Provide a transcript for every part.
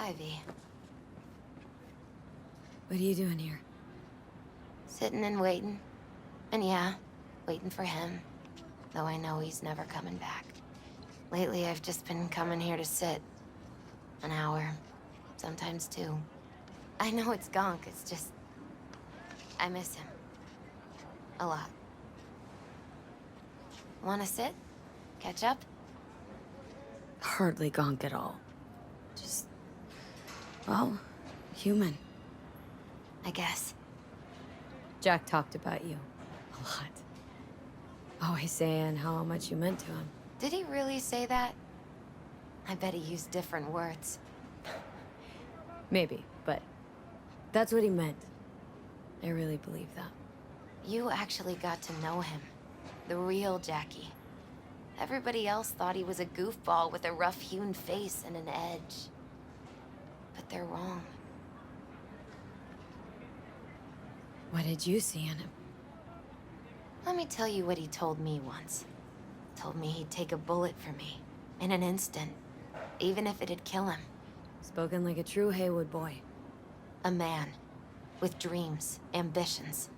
Ivy, What are you doing here? sitting and waiting. And yeah, waiting for him. Though I know he's never coming back. Lately, I've just been coming here to sit. An hour, sometimes two. I know it's gonk, it's just... I miss him. A lot. Wanna sit? Catch up? Hardly gonk at all. Just... well, human. I guess. Jack talked about you. A lot. Always saying how much you meant to him. Did he really say that? I bet he used different words. Maybe, but that's what he meant. I really believe that. You actually got to know him. The real Jackie. Everybody else thought he was a goofball with a rough-hewn face and an edge. But they're wrong. What did you see in him? Let me tell you what he told me once. Told me he'd take a bullet for me. In an instant. Even if it'd kill him. Spoken like a true Haywood boy. A man. With dreams, ambitions.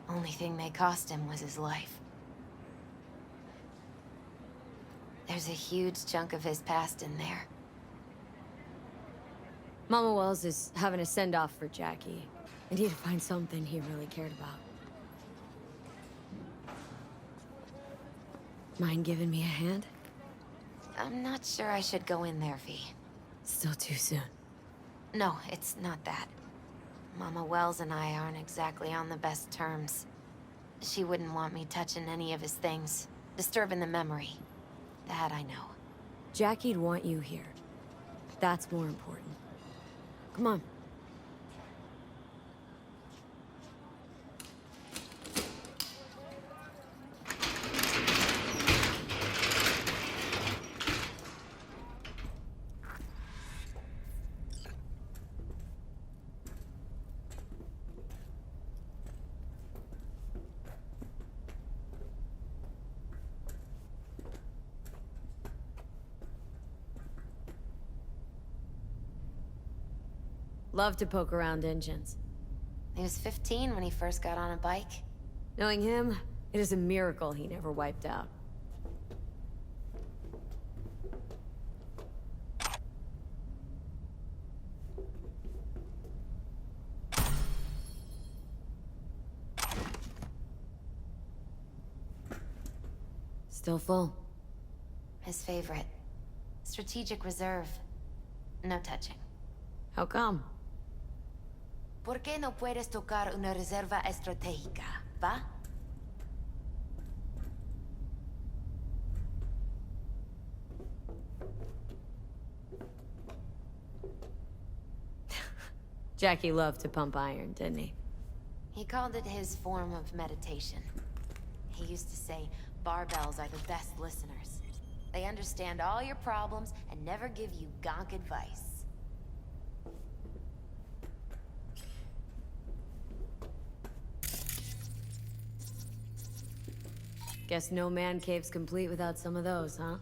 Only thing they cost him was his life. There's a huge chunk of his past in there. Mama Wells is having a send-off for Jackie. I need to find something he really cared about. Mind giving me a hand? I'm not sure I should go in there, V. Still too soon. No, it's not that. Mama Wells and I aren't exactly on the best terms. She wouldn't want me touching any of his things, disturbing the memory. That I know. Jackie'd want you here. That's more important. Come on. Love to poke around engines. He was 15 when he first got on a bike. Knowing him, it is a miracle he never wiped out. Still full. His favorite. Strategic reserve. No touching. How come? ¿Por qué no puedes tocar una reserva estratégica, va? Jackie loved to pump iron, didn't he? He called it his form of meditation. He used to say, barbells are the best listeners. They understand all your problems and never give you gonk advice. Guess no man cave's complete without some of those, huh?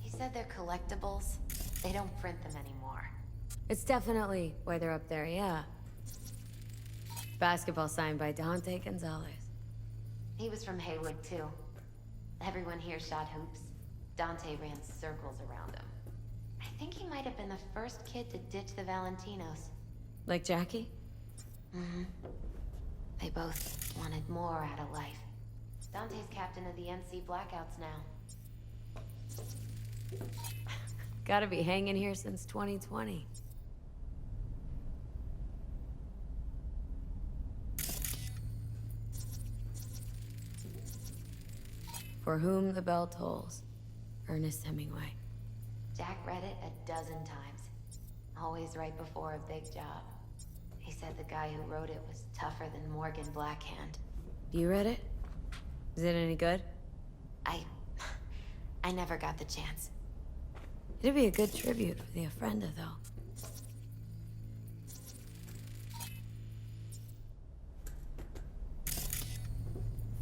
He said they're collectibles. They don't print them anymore. It's definitely why they're up there, yeah. Basketball signed by Dante Gonzalez. He was from Haywood, too. Everyone here shot hoops. Dante ran circles around him. I think he might have been the first kid to ditch the Valentinos. Like Jackie? Mm-hmm. They both wanted more out of life. Dante's captain of the NC Blackouts now. Gotta be hanging here since 2020. For whom the bell tolls. Ernest Hemingway. Jack read it a dozen times. Always right before a big job. He said the guy who wrote it was tougher than Morgan Blackhand. You read it? Is it any good? I never got the chance. It'd be a good tribute for the Ofrenda, though.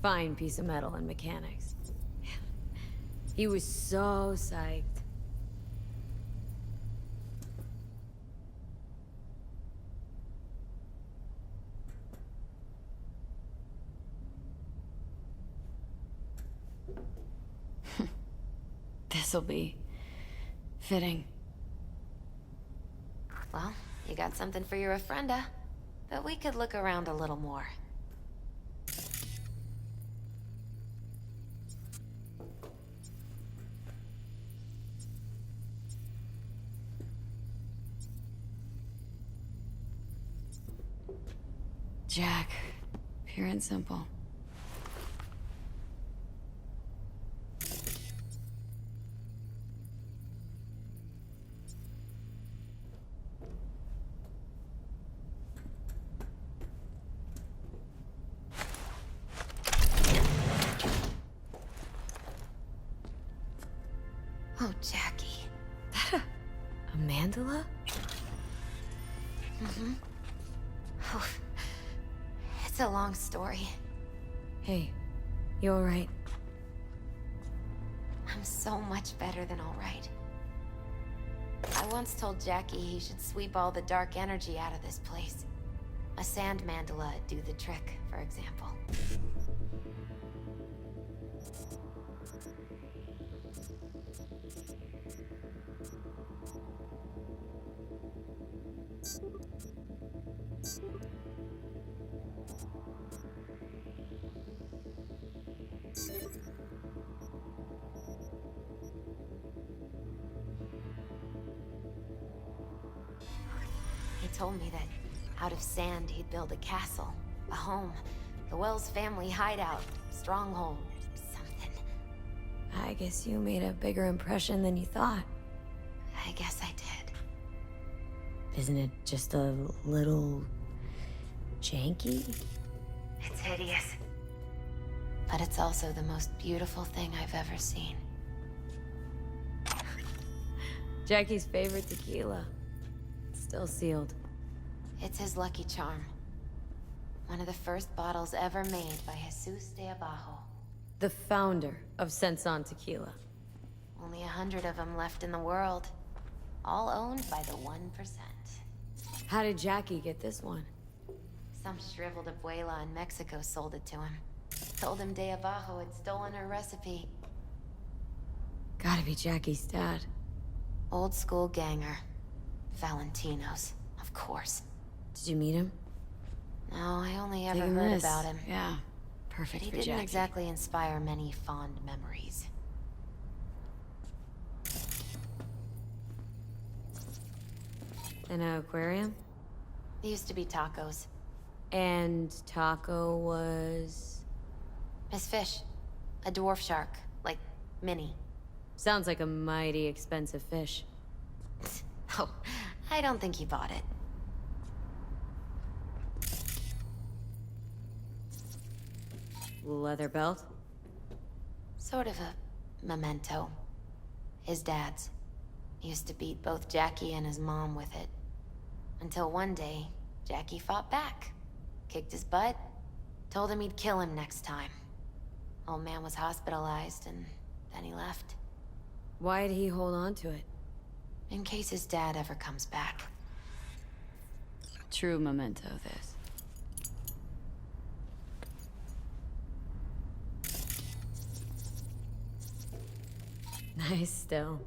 Fine piece of metal and mechanics. He was so psyched. This'll be fitting. Well, you got something for your ofrenda. But we could look around a little more. Jack, pure and simple. Oh, Jackie. A mandala? Mm-hmm. Oh, it's a long story. Hey, you alright? I'm so much better than all right. I once told Jackie he should sweep all the dark energy out of this place. A sand mandala would do the trick, for example. He told me that out of sand he'd build a castle, a home, the Wells family hideout, stronghold, something. I guess you made a bigger impression than you thought. I guess I did. Isn't it just a little... janky? It's hideous. But it's also the most beautiful thing I've ever seen. Jackie's favorite tequila. Still sealed. It's his lucky charm. One of the first bottles ever made by Jesus de Abajo. The founder of Senson Tequila. Only 100 of them left in the world. All owned by the 1%. How did Jackie get this one? Some shriveled abuela in Mexico sold it to him. Told him de Abajo had stolen her recipe. Gotta be Jackie's dad. Old school ganger. Valentino's, of course. Did you meet him? No, I only ever Take a heard miss. about him. Yeah, perfect He for didn't Jackie. exactly inspire many fond memories. An aquarium? They used to be tacos. And Taco was... Miss Fish. A dwarf shark. Like, mini. Sounds like a mighty expensive fish. Oh, I don't think he bought it. Leather belt? Sort of a memento. His dad's. He used to beat both Jackie and his mom with it. Until one day, Jackie fought back. Kicked his butt. Told him he'd kill him next time. Old man was hospitalized, and then he left. Why'd he hold on to it? In case his dad ever comes back. True memento, this. Nice still.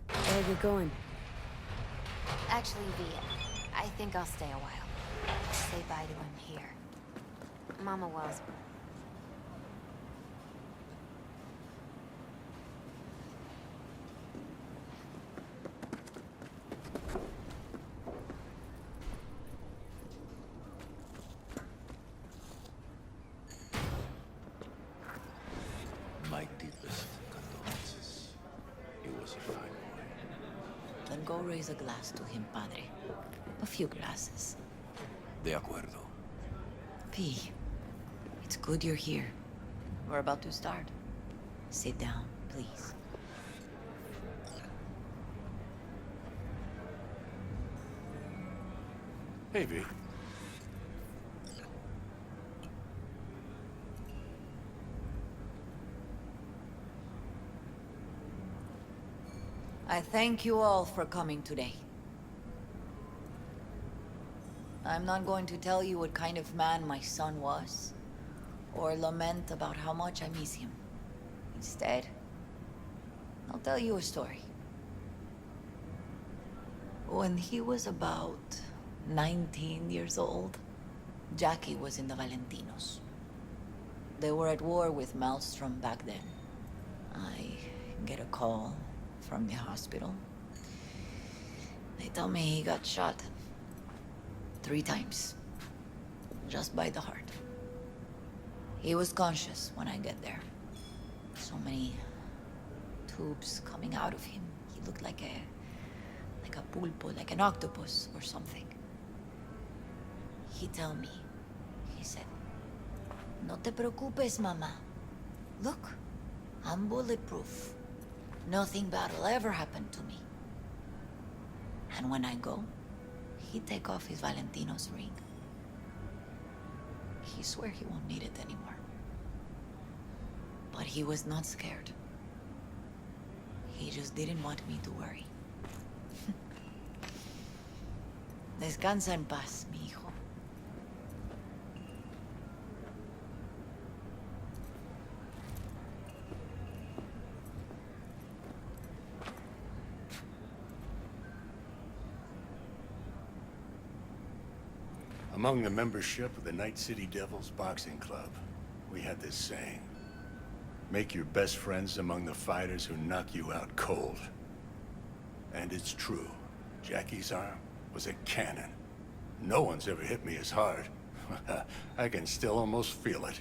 Gotta get going. Actually, V, I think I'll stay a while. Say bye to him here. Mama Wells. My deepest condolences. He was a fine boy. Then go raise a glass to him, padre. A few glasses. De acuerdo. P, it's good you're here. We're about to start. Sit down, please. Hey, V. I thank you all for coming today. I'm not going to tell you what kind of man my son was, or lament about how much I miss him. Instead, I'll tell you a story. When he was about 19 years old, Jackie was in the Valentinos. They were at war with Maelstrom back then. I get a call from the hospital. They tell me he got shot 3 times, just by the heart. He was conscious when I get there. So many tubes coming out of him. He looked like a pulpo, like an octopus or something. He told me, he said, "No te preocupes, mama. Look, I'm bulletproof. Nothing bad will ever happen to me." And when I go, he take off his Valentino's ring. He swear he won't need it anymore. But he was not scared. He just didn't want me to worry. Descansa en paz, mi hijo. Among the membership of the Night City Devils Boxing Club, we had this saying: make your best friends among the fighters who knock you out cold. And it's true. Jackie's arm was a cannon. No one's ever hit me as hard. I can still almost feel it.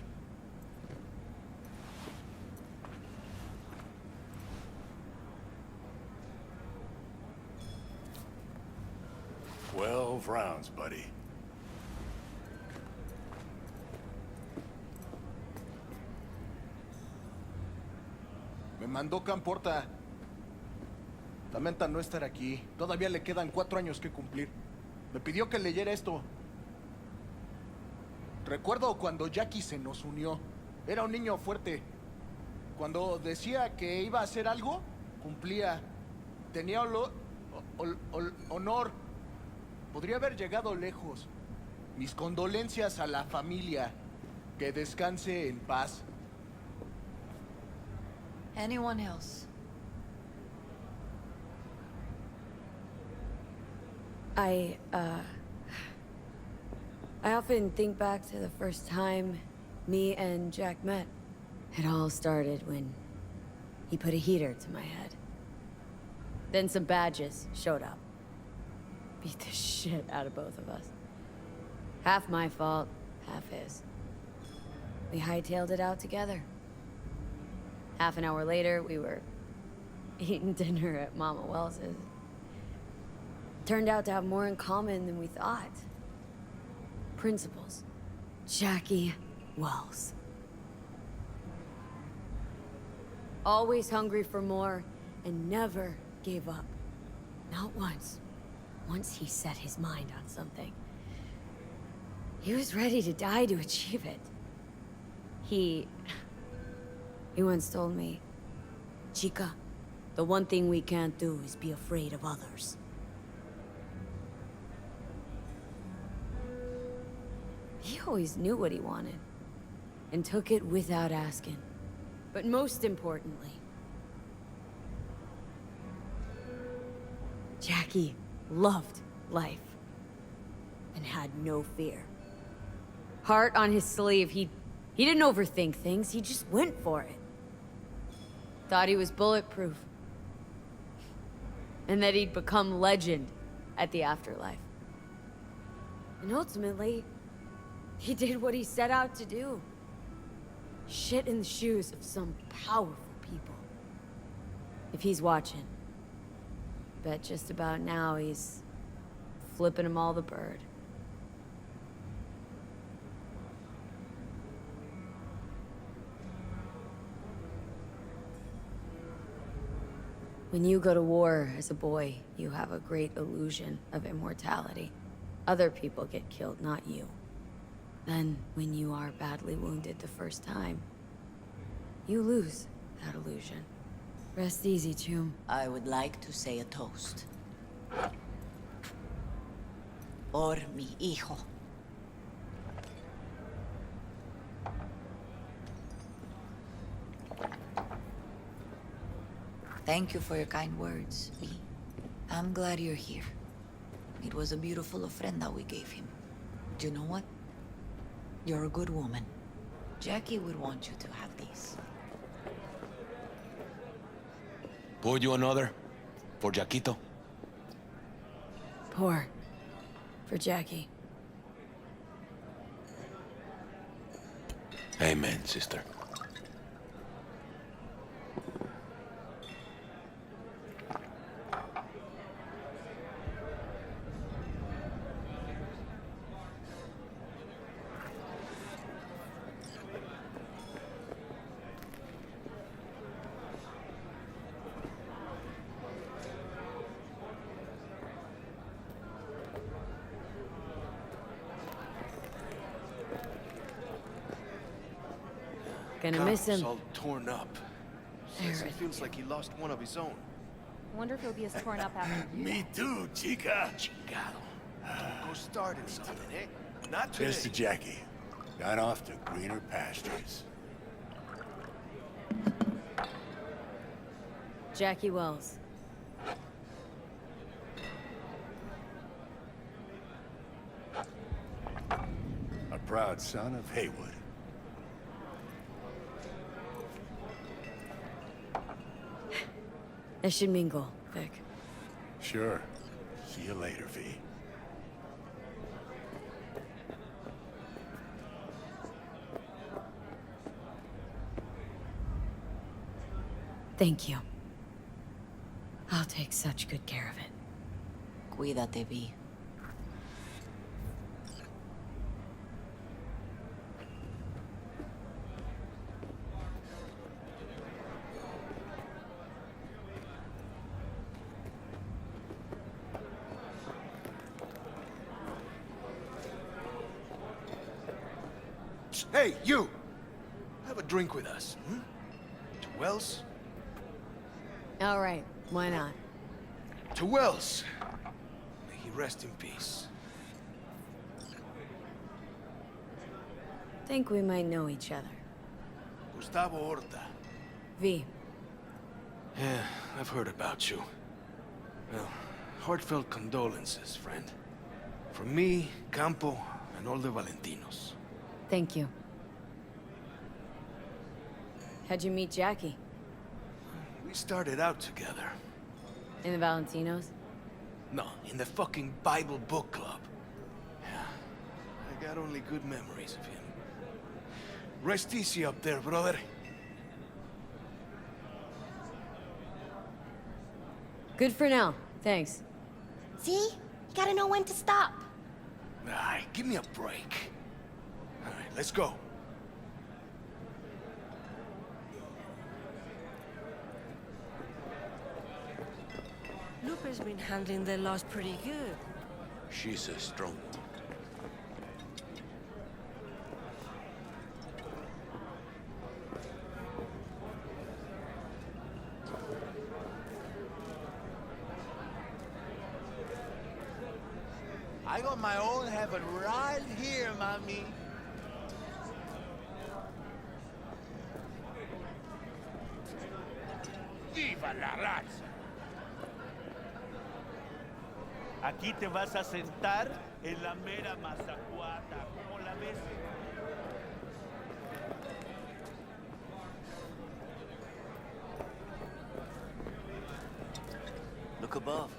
"12 rounds, buddy." Me mandó Camporta. Lamenta no estar aquí. Todavía le quedan 4 años que cumplir. Me pidió que leyera esto. Recuerdo cuando Jackie se nos unió. Era un niño fuerte. Cuando decía que iba a hacer algo, cumplía. Tenía honor. Podría haber llegado lejos. Mis condolencias a la familia. Que descanse en paz. Anyone else? I often think back to the first time me and Jack met. It all started when he put a heater to my head. Then some badges showed up. Beat the shit out of both of us. Half my fault, half his. We hightailed it out together. Half an hour later, we were eating dinner at Mama Wells's. Turned out to have more in common than we thought. Principles. Jackie Wells. Always hungry for more and never gave up. Not once. Once he set his mind on something, he was ready to die to achieve it. He once told me, "Chica, the one thing we can't do is be afraid of others." He always knew what he wanted, and took it without asking. But most importantly, Jackie loved life, and had no fear. Heart on his sleeve, he didn't overthink things, he just went for it. Thought he was bulletproof. And that he'd become legend at the afterlife. And ultimately, he did what he set out to do. Shit in the shoes of some powerful people. If he's watching, bet just about now he's flipping them all the bird. When you go to war as a boy, you have a great illusion of immortality. Other people get killed, not you. Then, when you are badly wounded the first time, you lose that illusion. Rest easy, Chum. I would like to say a toast. Por mi hijo. Thank you for your kind words, V. I'm glad you're here. It was a beautiful ofrenda we gave him. Do you know what? You're a good woman. Jackie would want you to have these. Pour you another? For Jaquito? Pour. For Jackie. Amen, sister. Gonna miss him. all torn up. Says he feels like he lost one of his own. I wonder if he'll be as torn up after you. Me too, chica. Go starting something, eh? Not today. Here's to Jackie. Gone off to greener pastures. Jackie Wells. A proud son of Haywood. That should mingle, Vic. Sure. See you later, V. Thank you. I'll take such good care of it. Cuídate, V. Hey, you! Have a drink with us, hmm? To Wells? All right, why not? To Wells! May he rest in peace. Think we might know each other. Gustavo Horta. V. Yeah, I've heard about you. Well, heartfelt condolences, friend. From me, Campo, and all the Valentinos. Thank you. How'd you meet Jackie? We started out together. In the Valentinos? No, in the fucking Bible book club. Yeah, I got only good memories of him. Rest easy up there, brother. Good for now, thanks. See? You gotta know when to stop. Nah, give me a break. All right, let's go. Lupe's been handling their loss pretty good. She's a strong one. I got my own heaven right here, mommy. ¡Viva la raza! Aquí te vas a sentar en la mera mazacuata. ¿Cómo la ves? Look above.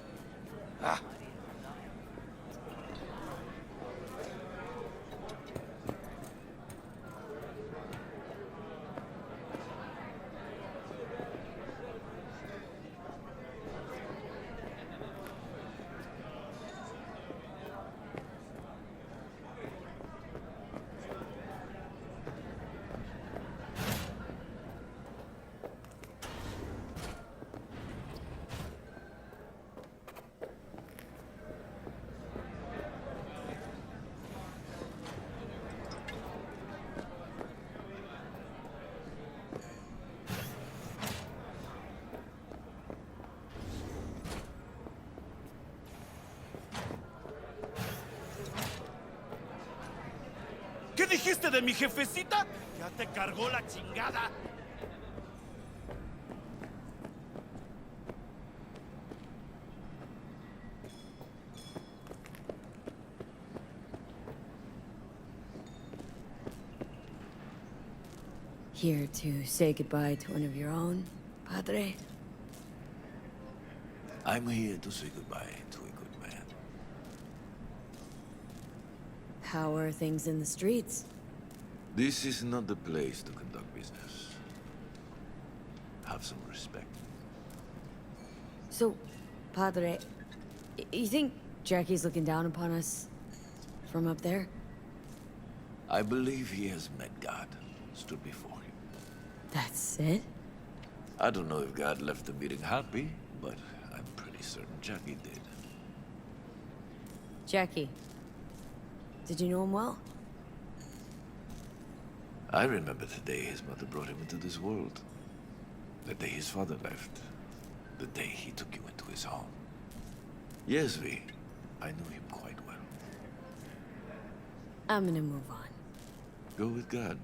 Ah. dijiste de mi jefecita? Ya te cargó la chingada. Here to say goodbye to one of your own, Padre? I'm here to say goodbye to a good man. How are things in the streets? This is not the place to conduct business. Have some respect. So, Padre, you think Jackie's looking down upon us from up there? I believe he has met God, stood before him. That's it? I don't know if God left the meeting happy, but I'm pretty certain Jackie did. Jackie. Did you know him well? I remember the day his mother brought him into this world. The day his father left. The day he took you into his home. Yes, V. I knew him quite well. I'm gonna move on. Go with God.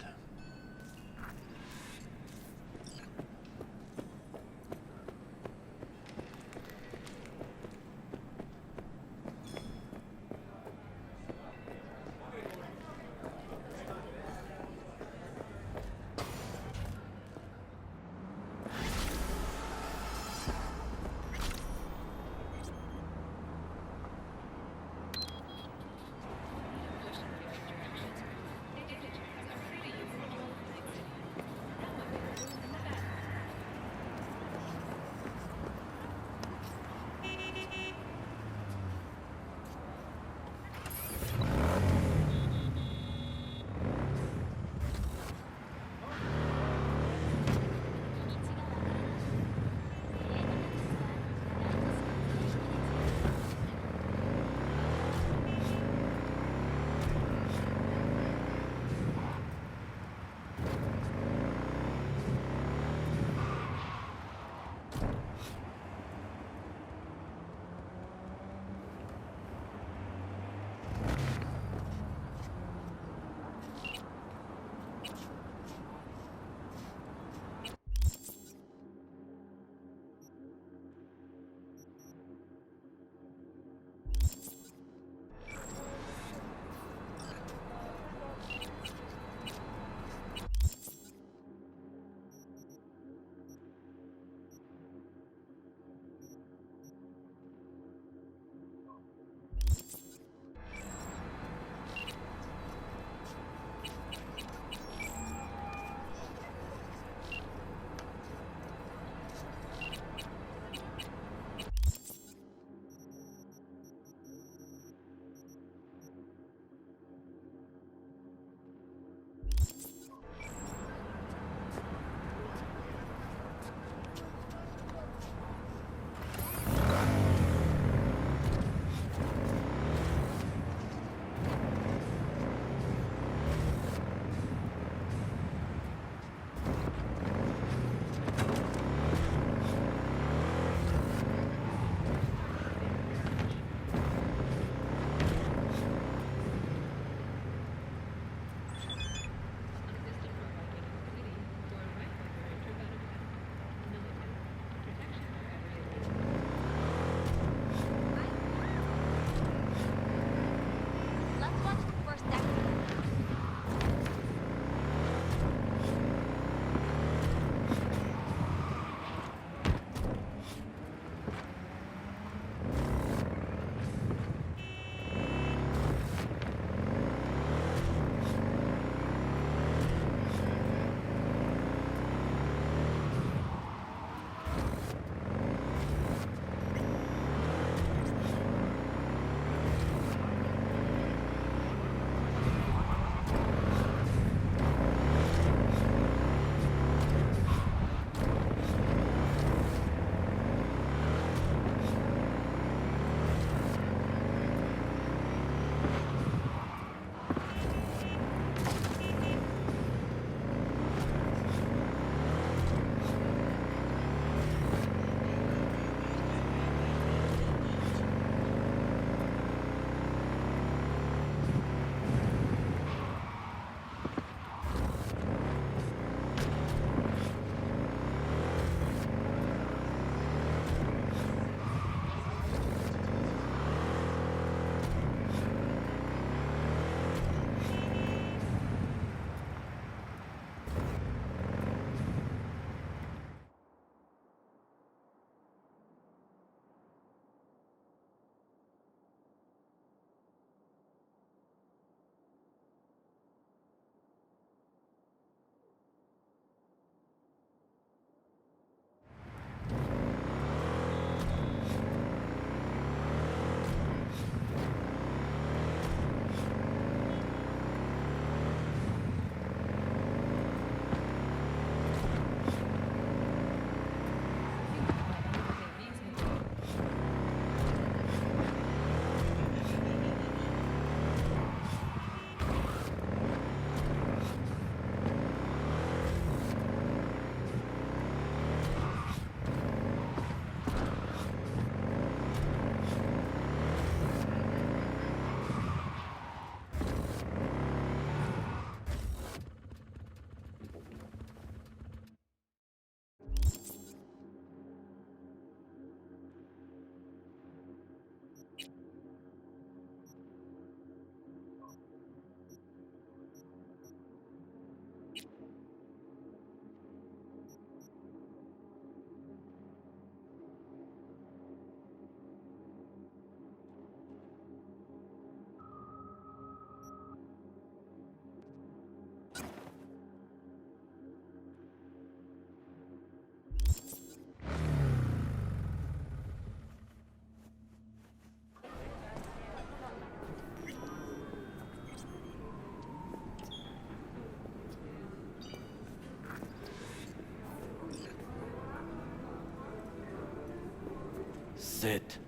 Sit.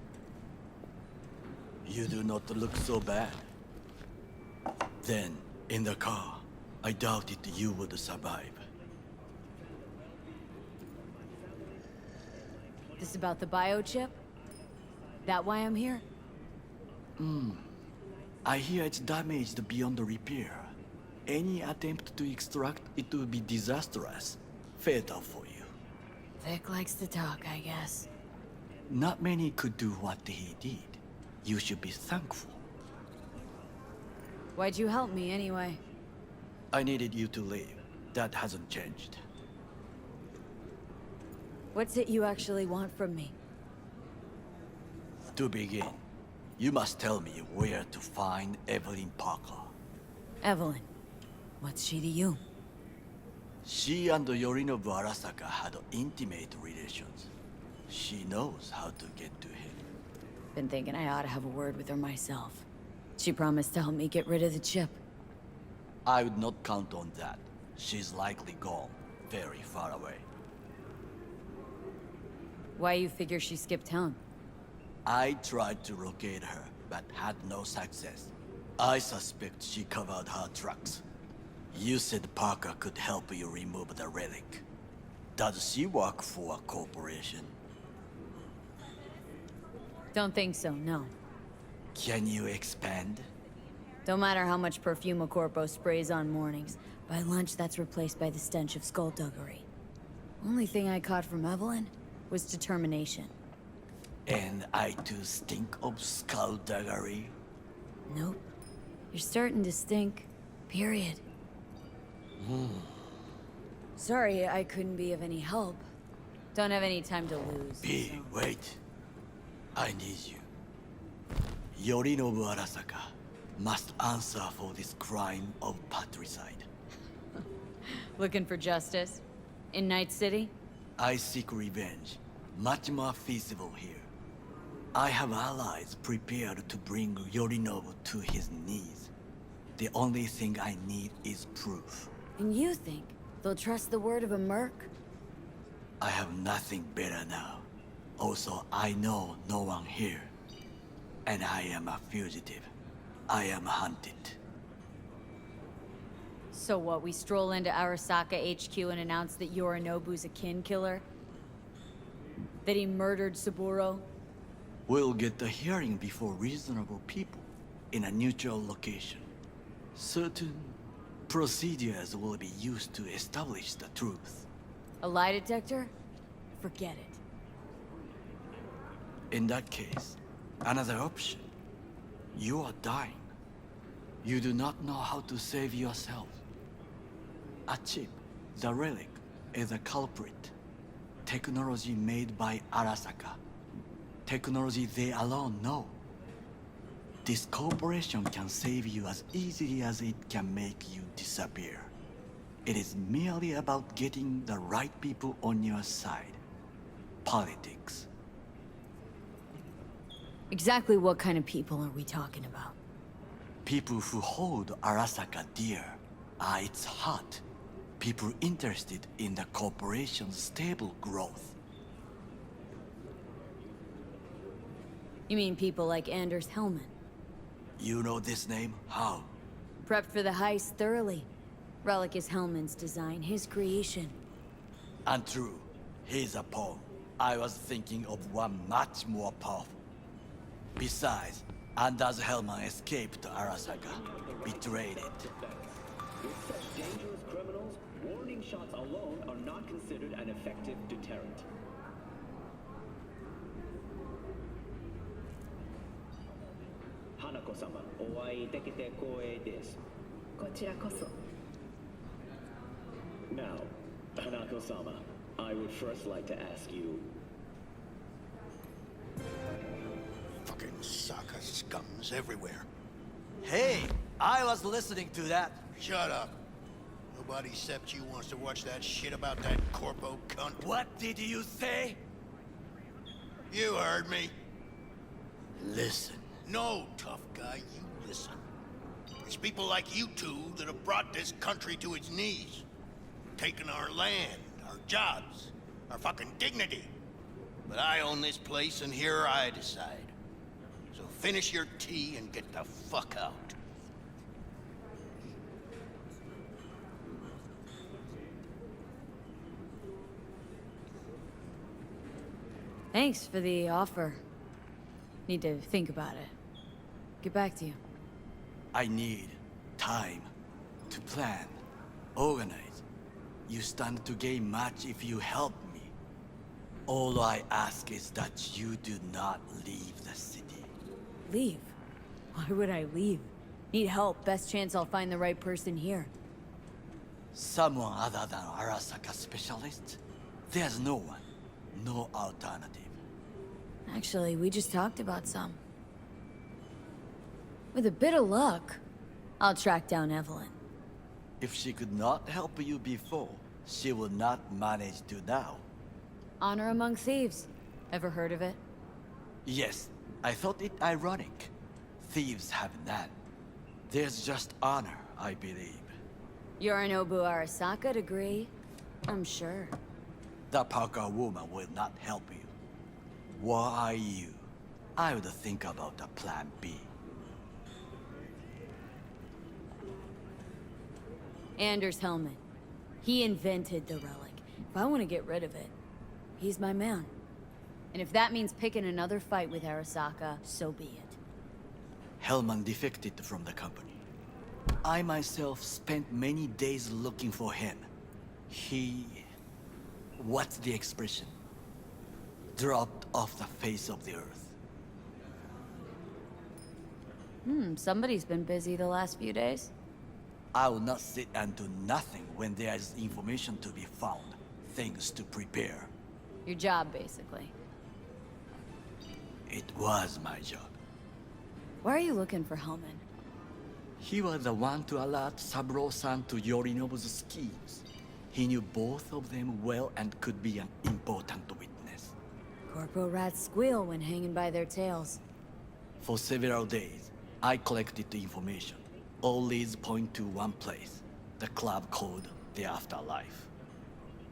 You do not look so bad. Then, in the car, I doubted you would survive. This about the biochip? That why I'm here? I hear it's damaged beyond repair. Any attempt to extract it would be disastrous. Fatal for you. Vic likes to talk, I guess. Not many could do what he did. You should be thankful. Why'd you help me anyway? I needed you to leave. That hasn't changed. What's it you actually want from me? To begin, you must tell me where to find Evelyn Parker. Evelyn. What's she to you? She and Yorinobu Arasaka had intimate relations. She knows how to get to him. Been thinking I ought to have a word with her myself. She promised to help me get rid of the chip. I would not count on that. She's likely gone, very far away. Why you figure she skipped town? I tried to locate her, but had no success. I suspect she covered her tracks. You said Parker could help you remove the relic. Does she work for a corporation? Don't think so, no. Can you expand? Don't matter how much perfume a corpo sprays on mornings. By lunch, that's replaced by the stench of skullduggery. Only thing I caught from Evelyn was determination. And I too stink of skullduggery? Nope. You're starting to stink. Period. Sorry, I couldn't be of any help. Don't have any time to lose. B, so- wait. I need you. Yorinobu Arasaka must answer for this crime of patricide. Looking for justice? In Night City? I seek revenge. Much more feasible here. I have allies prepared to bring Yorinobu to his knees. The only thing I need is proof. And you think they'll trust the word of a merc? I have nothing better now. Also, I know no one here. And I am a fugitive. I am hunted. So what, we stroll into Arasaka HQ and announce that Yorinobu's a kin killer? That he murdered Saburo? We'll get the hearing before reasonable people in a neutral location. Certain procedures will be used to establish the truth. A lie detector? Forget it. In that case, another option. You are dying. You do not know how to save yourself. A chip, the relic, is a culprit. Technology made by Arasaka. Technology they alone know. This corporation can save you as easily as it can make you disappear. It is merely about getting the right people on your side. Politics. Exactly what kind of people are we talking about? People who hold Arasaka dear are its heart. People interested in the corporation's stable growth. You mean people like Anders Hellman? You know this name? How? Prepped for the heist thoroughly. Relic is Hellman's design, his creation. And true, he's a pawn. I was thinking of one much more powerful. Besides, Anders Hellman escaped Arasaka, betrayed it. With such dangerous criminals, warning shots alone are not considered an effective deterrent. Hanako-sama, お会いできて光栄です。こちらこそ。Now, Hanako-sama, I would first like to ask you... Fucking Saka scums everywhere. Hey, I was listening to that. Shut up. Nobody except you wants to watch that shit about that corpo cunt. What did you say? You heard me. Listen. No, tough guy, you listen. It's people like you two that have brought this country to its knees. Taken our land, our jobs, our fucking dignity. But I own this place, and here I decide. So finish your tea and get the fuck out. Thanks for the offer. Need to think about it. Get back to you. I need time to plan, organize. You stand to gain much if you help me. All I ask is that you do not leave the city. Leave? Why would I leave? Need help. Best chance I'll find the right person here. Someone other than Arasaka specialist? There's no one. No alternative. Actually, we just talked about some. With a bit of luck, I'll track down Evelyn. If she could not help you before, she will not manage to now. Honor among thieves. Ever heard of it? Yes, I thought it ironic. Thieves have none. There's just honor, I believe. Yorinobu Arasaka degree, I'm sure. The Parker woman will not help you. Why you? I would think about a plan B. Anders Hellman. He invented the relic. If I want to get rid of it, he's my man. And if that means picking another fight with Arasaka, so be it. Hellman defected from the company. I myself spent many days looking for him. He... what's the expression? Dropped off the face of the earth. Somebody's been busy the last few days. I will not sit and do nothing when there is information to be found. Things to prepare. Your job, basically. It was my job. Why are you looking for Hellman? He was the one to alert Saburo-san to Yorinobu's schemes. He knew both of them well and could be an important witness. Corporal rats squeal when hanging by their tails. For several days, I collected the information. All leads point to one place, the club called the Afterlife.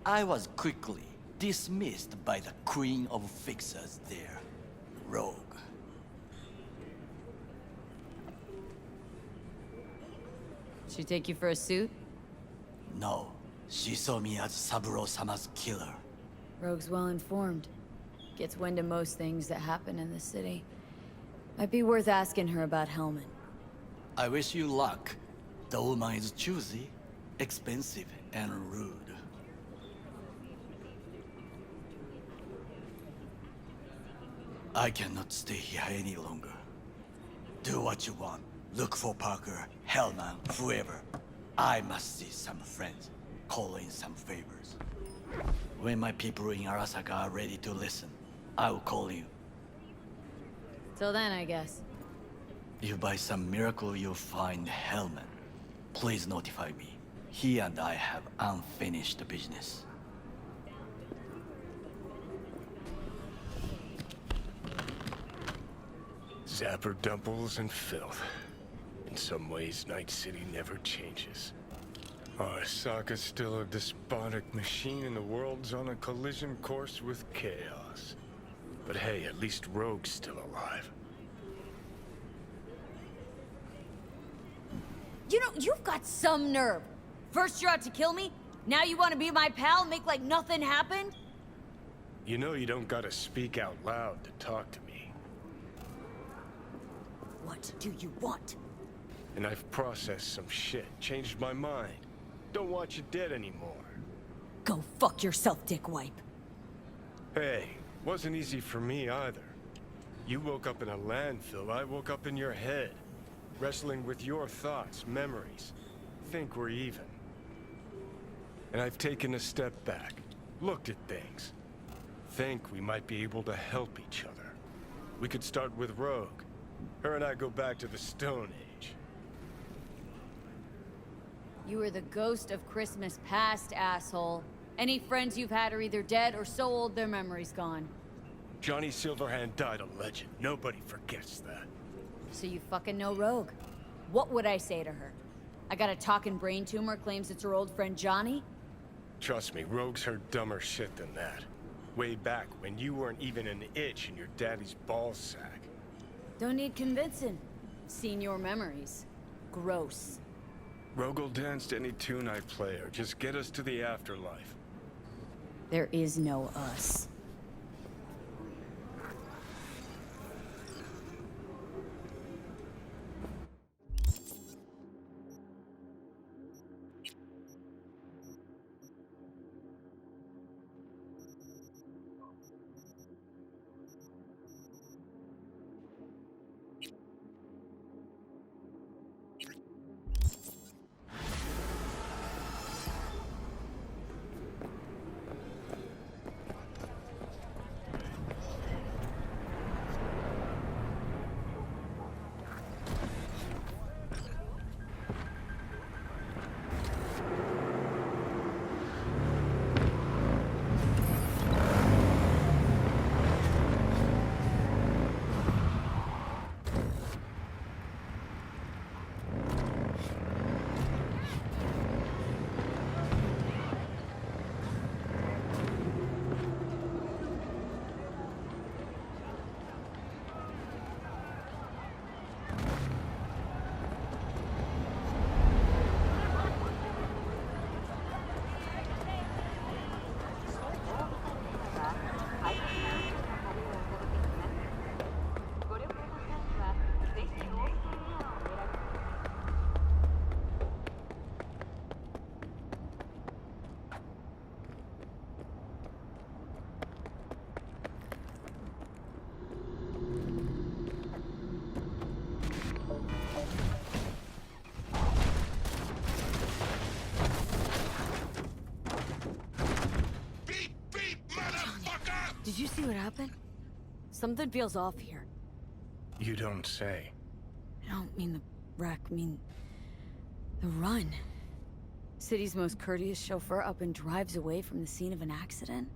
I was quickly dismissed by the queen of fixers there, Rogue. She take you for a suit? No, she saw me as Saburo-sama's killer. Rogue's well informed. Gets wind of most things that happen in the city. Might be worth asking her about Hellman. I wish you luck. The woman is choosy, expensive, and rude. I cannot stay here any longer. Do what you want. Look for Parker, Hellman, whoever. I must see some friends, call in some favors. When my people in Arasaka are ready to listen, I will call you. Till then, I guess. If by some miracle you find Hellman, please notify me. He and I have unfinished business. Zapper dumples and filth. In some ways, Night City never changes. Arasaka's still a despotic machine and the world's on a collision course with chaos. But hey, at least Rogue's still alive. You know, you've got some nerve. First you're out to kill me, now you want to be my pal, make like nothing happened? You know you don't gotta speak out loud to talk to me. What do you want? And I've processed some shit, changed my mind. Don't want you dead anymore. Go fuck yourself, dickwipe. Hey, wasn't easy for me either. You woke up in a landfill, I woke up in your head. Wrestling with your thoughts, memories. Think we're even. And I've taken a step back, looked at things. Think we might be able to help each other. We could start with Rogue. Her and I go back to the Stone Age. You are the ghost of Christmas past, asshole. Any friends you've had are either dead or so old their memory's gone. Johnny Silverhand died a legend. Nobody forgets that. So you fucking know Rogue. What would I say to her? I got a talking brain tumor, claims it's her old friend Johnny? Trust me, Rogue's heard dumber shit than that. Way back when you weren't even an itch in your daddy's ball sack. Don't need convincing. Seen your memories. Gross. Rogel dance to any tune I play, or just get us to the afterlife. There is no us. Did you see what happened? Something feels off here. You don't say. I don't mean the wreck, I mean the run. City's most courteous chauffeur up and drives away from the scene of an accident.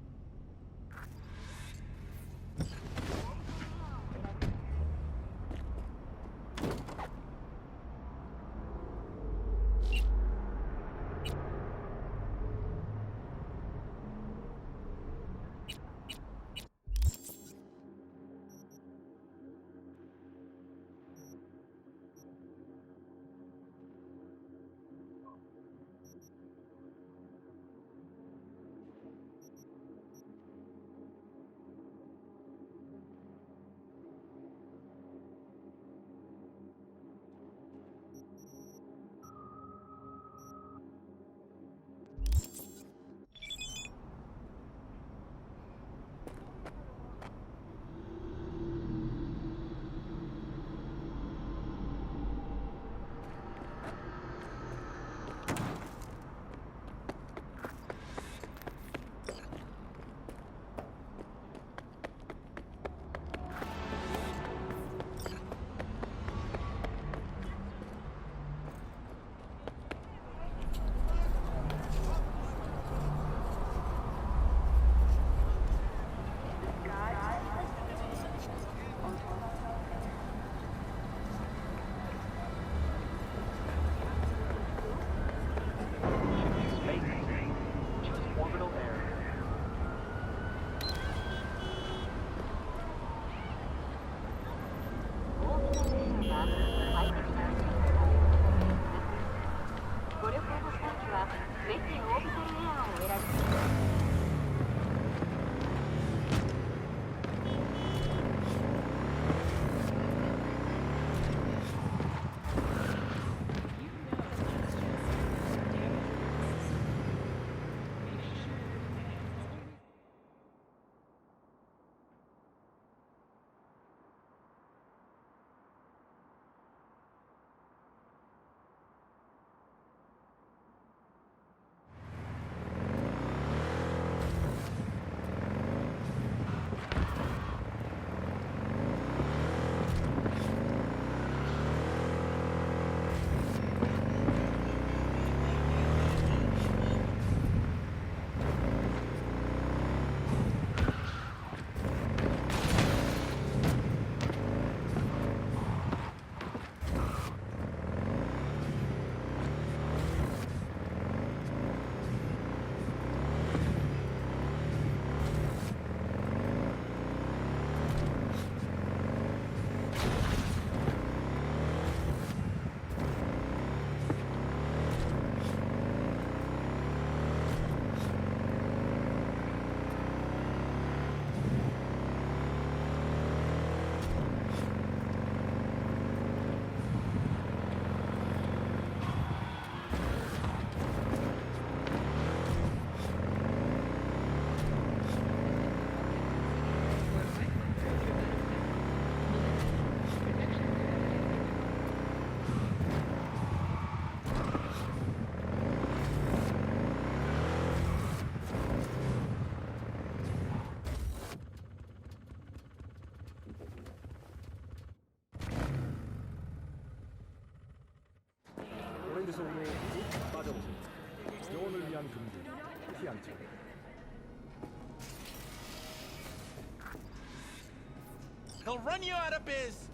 He'll run you out of biz!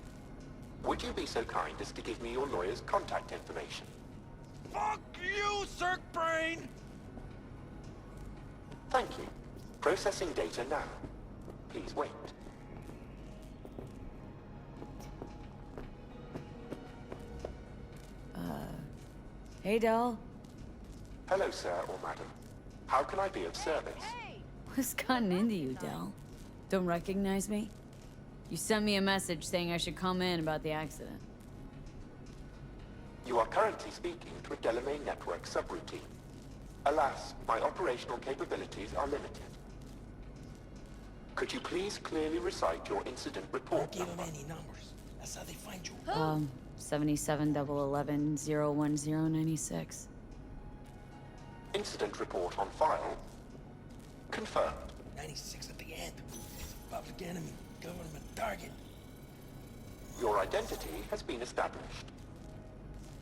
Would you be so kind as to give me your lawyer's contact information? Fuck you, Cirque Brain! Thank you. Processing data now. Please wait. Hey, Del. Hello, sir or madam. How can I be of service? What's gotten into you, Del? Don't recognize me? You sent me a message saying I should come in about the accident. You are currently speaking to a Delamain Network subroutine. Alas, my operational capabilities are limited. Could you please clearly recite your incident report Don't give number? him any numbers. That's how they find you. 77-11-010-96. Incident report on file. Confirmed. 96 at the end. Public enemy. Government target. Your identity has been established.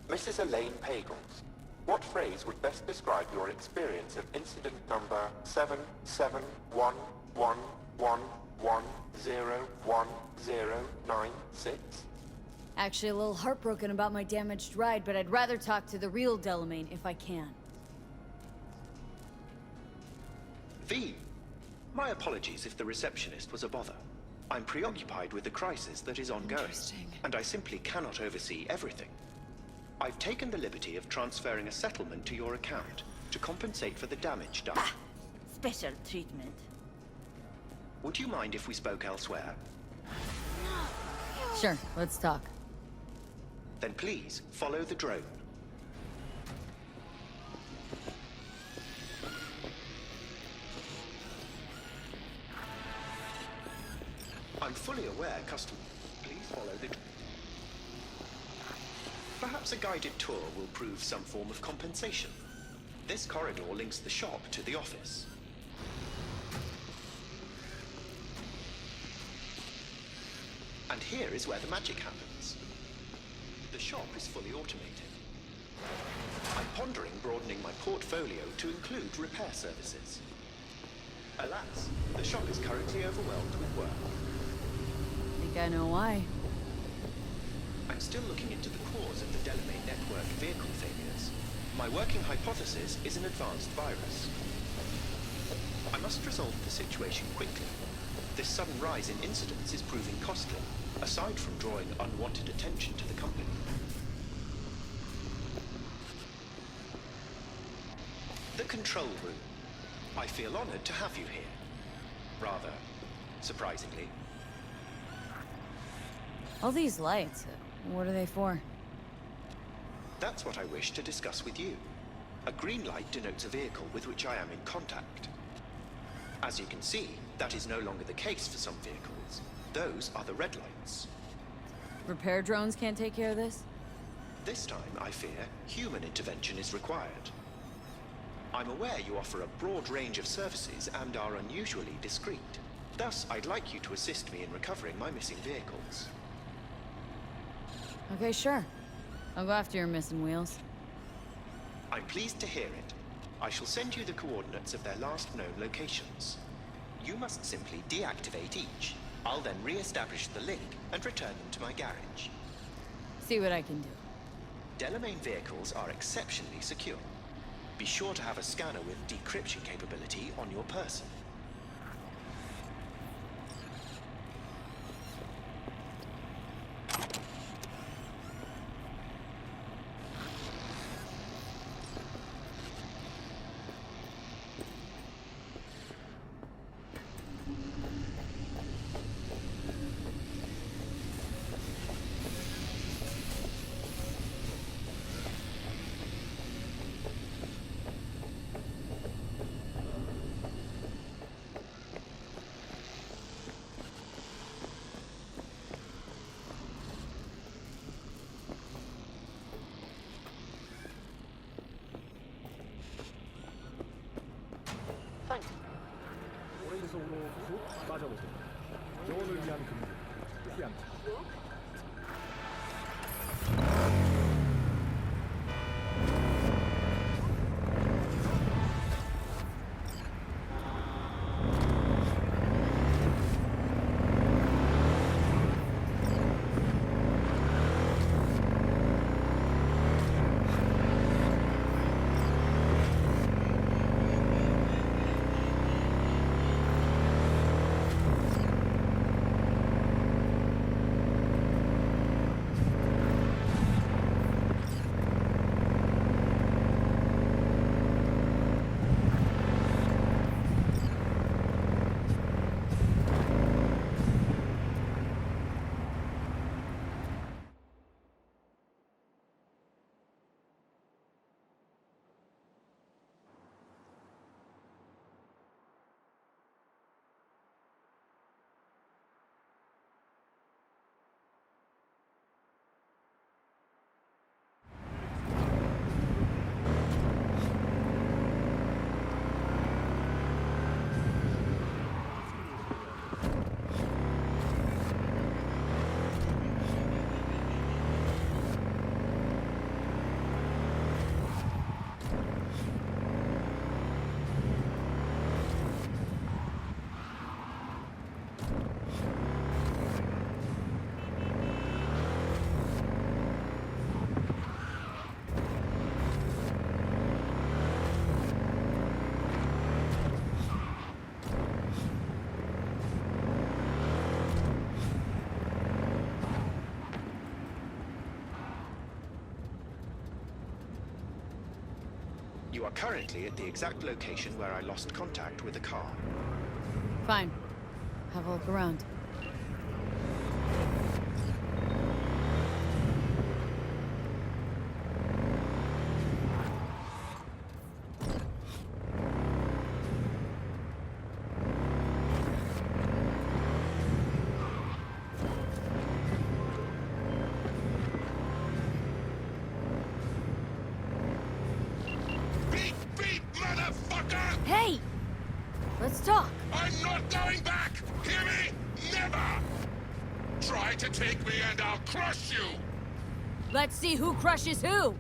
Mrs. Elaine Pagels, what phrase would best describe your experience of incident number 771111101096? Actually, a little heartbroken about my damaged ride, but I'd rather talk to the real Delamain if I can. V. My apologies if the receptionist was a bother. I'm preoccupied with the crisis that is ongoing, and I simply cannot oversee everything. I've taken the liberty of transferring a settlement to your account to compensate for the damage done. Special treatment. Would you mind if we spoke elsewhere? Sure, let's talk. Then please, follow the drone. I'm fully aware, customer. Please follow the... Perhaps a guided tour will prove some form of compensation. This corridor links the shop to the office. And here is where the magic happens. The shop is fully automated. I'm pondering broadening my portfolio to include repair services. Alas, the shop is currently overwhelmed with work. Think I know why. I'm still looking into the cause of the Delamain Network vehicle failures. My working hypothesis is an advanced virus. I must resolve the situation quickly. This sudden rise in incidents is proving costly, aside from drawing unwanted attention to the company. The control room. I feel honored to have you here. Rather, surprisingly. All these lights, what are they for? That's what I wish to discuss with you. A green light denotes a vehicle with which I am in contact. As you can see, that is no longer the case for some vehicles. Those are the red lights. Repair drones can't take care of this? This time, I fear, human intervention is required. I'm aware you offer a broad range of services and are unusually discreet. Thus, I'd like you to assist me in recovering my missing vehicles. Okay, sure. I'll go after your missing wheels. I'm pleased to hear it. I shall send you the coordinates of their last known locations. You must simply deactivate each. I'll then re-establish the link and return them to my garage. See what I can do. Delamain vehicles are exceptionally secure. Be sure to have a scanner with decryption capability on your person. You are currently at the exact location where I lost contact with the car. Fine. Have a look around. Motherfucker! Hey! Let's talk. I'm not going back! Hear me? Never! Try to take me and I'll crush you! Let's see who crushes who!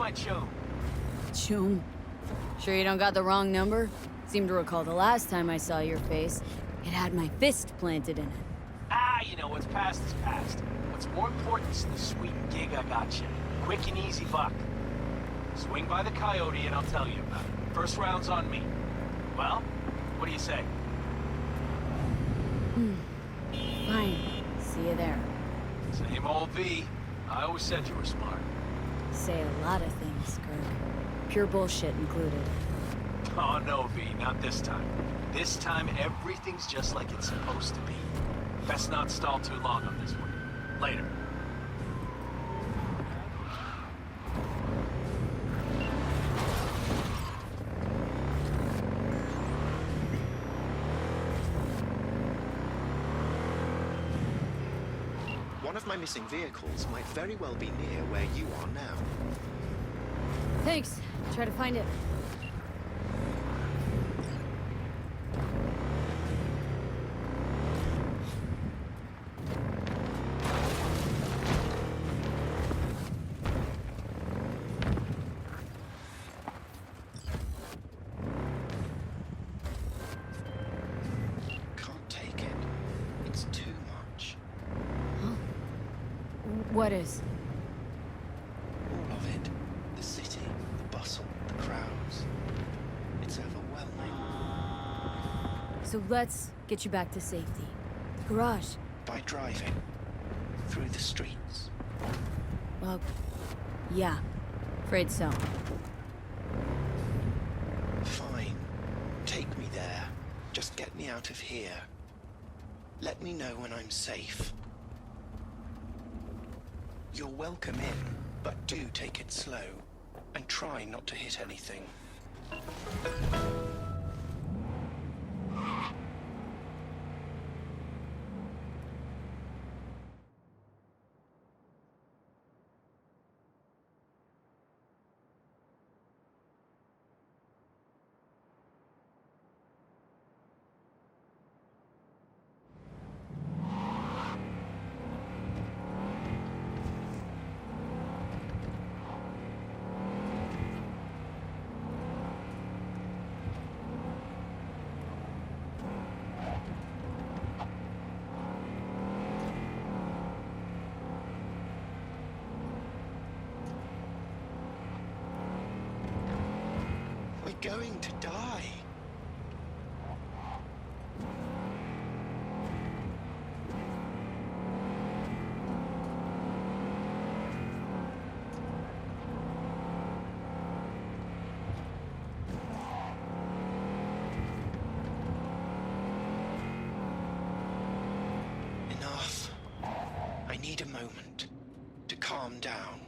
my chum. Chum. Sure you don't got the wrong number? Seem to recall the last time I saw your face. It had my fist planted in it. Ah, you know, what's past is past. What's more important is the sweet gig I got you. Quick and easy buck. Swing by the Coyote and I'll tell you about it. First round's on me. Well, what do you say? Fine. See you there. Same old V. I always said you were smart. Say a lot of things, Kirk. Pure bullshit included. Oh no, V, not this time. This time everything's just like it's supposed to be. Best not stall too long on this one. Later. One of my missing vehicles might very well be near where you are now. Thanks. Try to find it. Can't take it. It's too much. What is? All of it. The city, the bustle, the crowds. It's overwhelming. So let's get you back to safety. The garage. By driving. Through the streets. Well, yeah. Afraid so. Fine. Take me there. Just get me out of here. Let me know when I'm safe. You're welcome in, but do take it slow. And try not to hit anything. We're going to die. Enough. I need a moment to calm down.